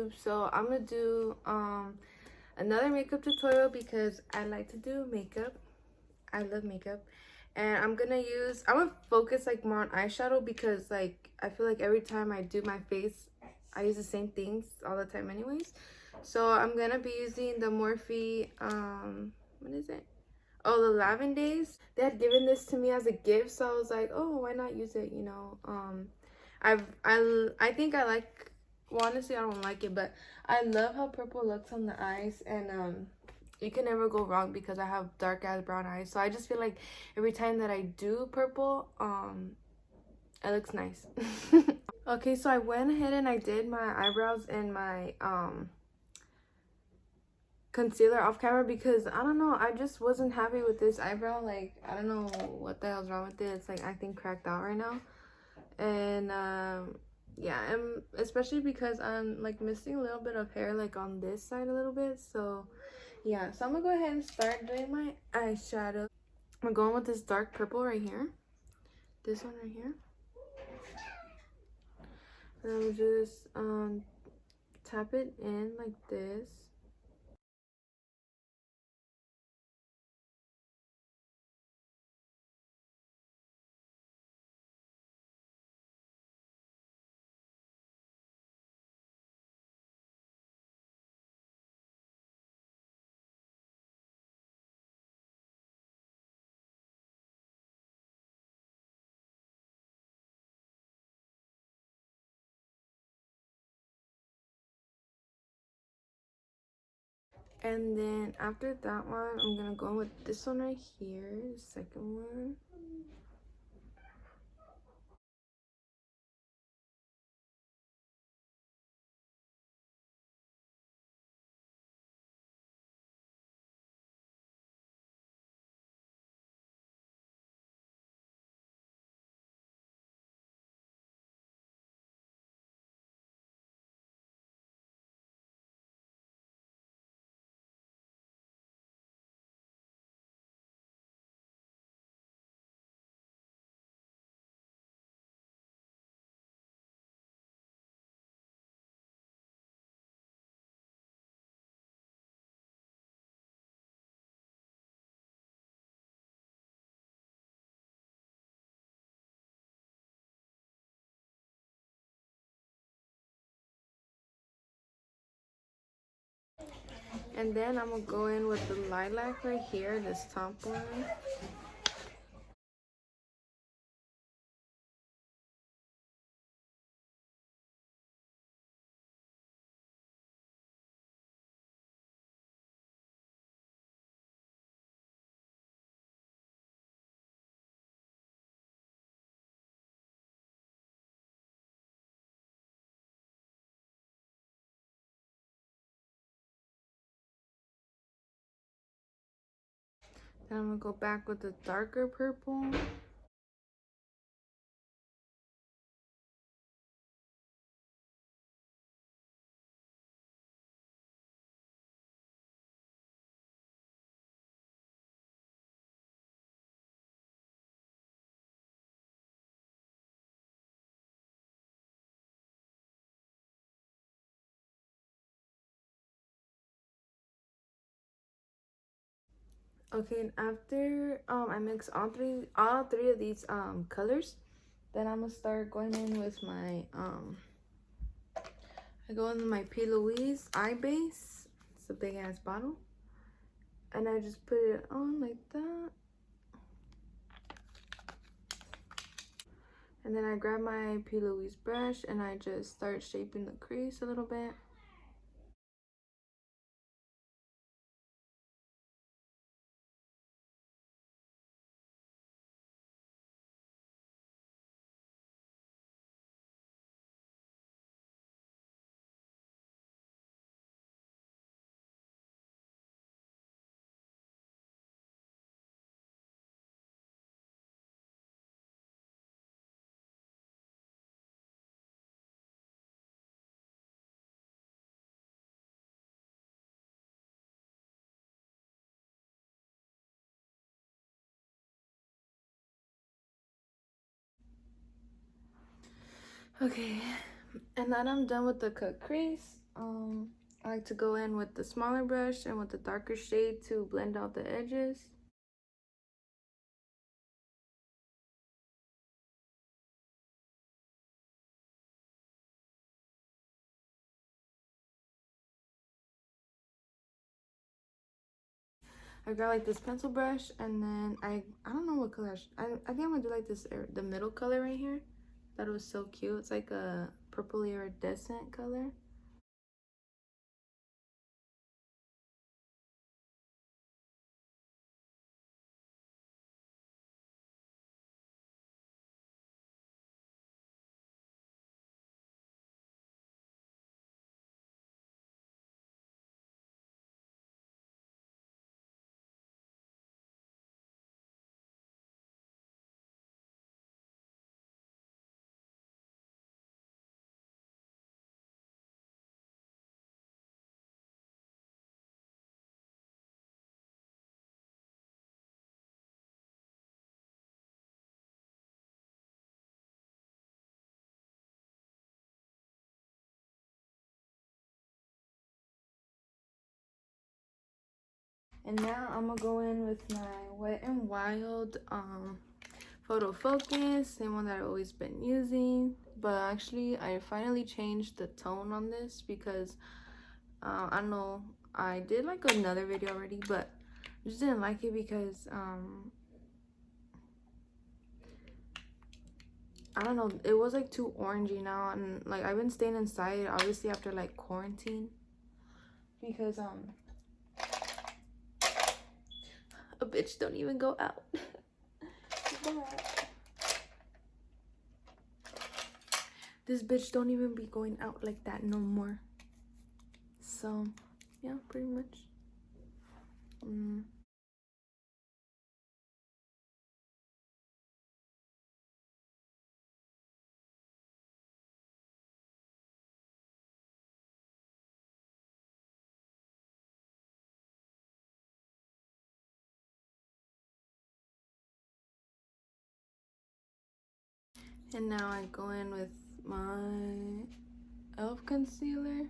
YouTube. So I'm gonna do another makeup tutorial because I like to do makeup. I love makeup. And I'm gonna focus like more on eyeshadow because like I feel like every time I do my face I use the same things all the time anyways. So I'm gonna be using the Morphe what is it? Oh, the Lavendays. They had given this to me as a gift, so I was like, oh, why not use it, you know? I think I like, well, honestly I don't like it, but I love how purple looks on the eyes. And you can never go wrong because I have dark ass brown eyes, so I just feel like every time that I do purple, it looks nice. Okay, so I went ahead and I did my eyebrows and my concealer off camera because I don't know, I just wasn't happy with this eyebrow. Like, I don't know what the hell's wrong with it. It's like I think cracked out right now. And yeah, and especially because I'm like missing a little bit of hair like on this side a little bit. So yeah, so I'm gonna go ahead and start doing my eyeshadow. I'm going with this dark purple right here, this one right here, and I'm just tap it in like this. And then after that one, I'm gonna go with this one right here, the second one. And then I'm gonna go in with the lilac right here, this top one. Then I'm gonna go back with the darker purple. Okay, and after I mix all three of these colors, then I'm gonna start going in with my I go in with my P. Louise eye base. It's a big ass bottle. And I just put it on like that. And then I grab my P. Louise brush and I just start shaping the crease a little bit. Okay, and then I'm done with the cut crease. I like to go in with the smaller brush and with the darker shade to blend out the edges. I got like this pencil brush, and then I don't know what color I think I'm gonna do like this the middle color right here. That was so cute. It's like a purpley iridescent color. And now I'm gonna go in with my Wet n Wild photo focus, same one that I've always been using. But actually, I finally changed the tone on this because I don't know, I did like another video already, but I just didn't like it because I don't know, it was like too orangey now, and like I've been staying inside obviously after like quarantine because a bitch don't even go out. This bitch don't even be going out like that no more. So yeah, pretty much. And now I go in with my elf concealer.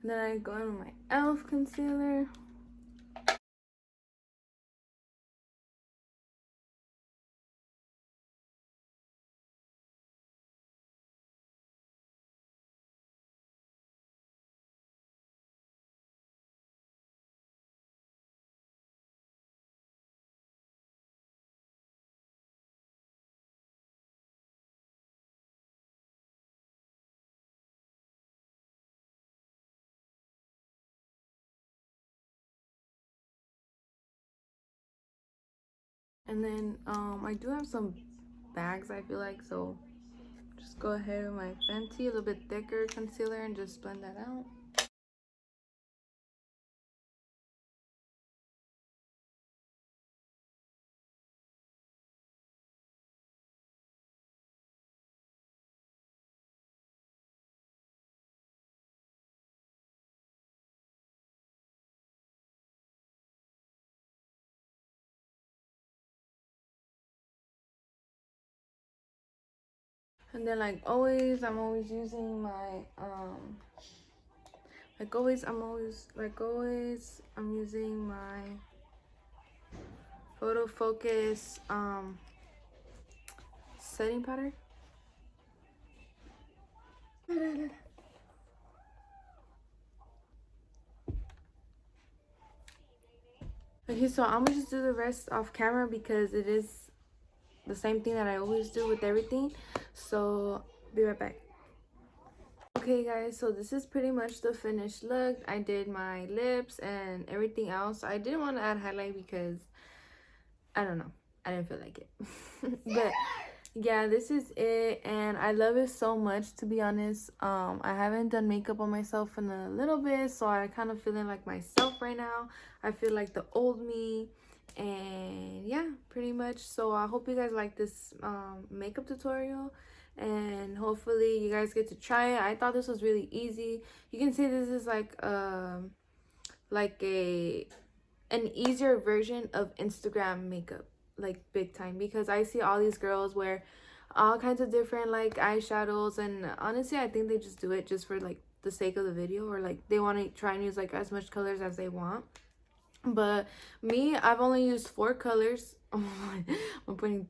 And then I go in with my elf concealer. And then I do have some bags, I feel like, so just go ahead with my Fenty, a little bit thicker concealer, and just blend that out. And then like always, I'm always using my I'm using my photo focus setting powder. Okay, so I'm gonna just do the rest off camera because it is the same thing that I always do with everything. So be right back. Okay guys, so this is pretty much the finished look. I did my lips and everything else. I didn't want to add highlight because I don't know, I didn't feel like it. But yeah, this is it, and I love it so much, to be honest. I haven't done makeup on myself in a little bit, so I kind of feeling like myself right now. I feel like the old me, and yeah, pretty much. So I hope you guys like this makeup tutorial, and hopefully you guys get to try it. I thought this was really easy. You can see this is like a an easier version of Instagram makeup, like big time, because I see all these girls wear all kinds of different like eyeshadows, and honestly I think they just do it just for like the sake of the video, or like they want to try and use like as much colors as they want. But me, I've only used 4 colors. I'm putting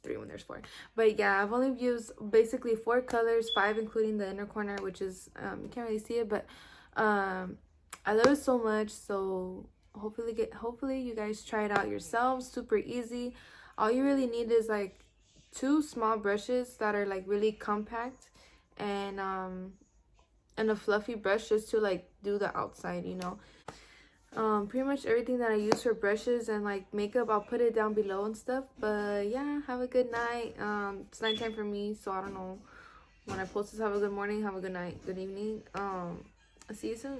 3 when there's 4, but yeah, I've only used basically 4 colors, 5 including the inner corner, which is you can't really see it, but I love it so much. So hopefully you guys try it out yourselves. Super easy. All you really need is like 2 small brushes that are like really compact, and a fluffy brush just to like do the outside, you know. Pretty much everything that I use for brushes and like makeup, I'll put it down below and stuff. But yeah, have a good night. It's nighttime for me, so I don't know when I post this. Have a good morning, have a good night, good evening. I'll see you soon.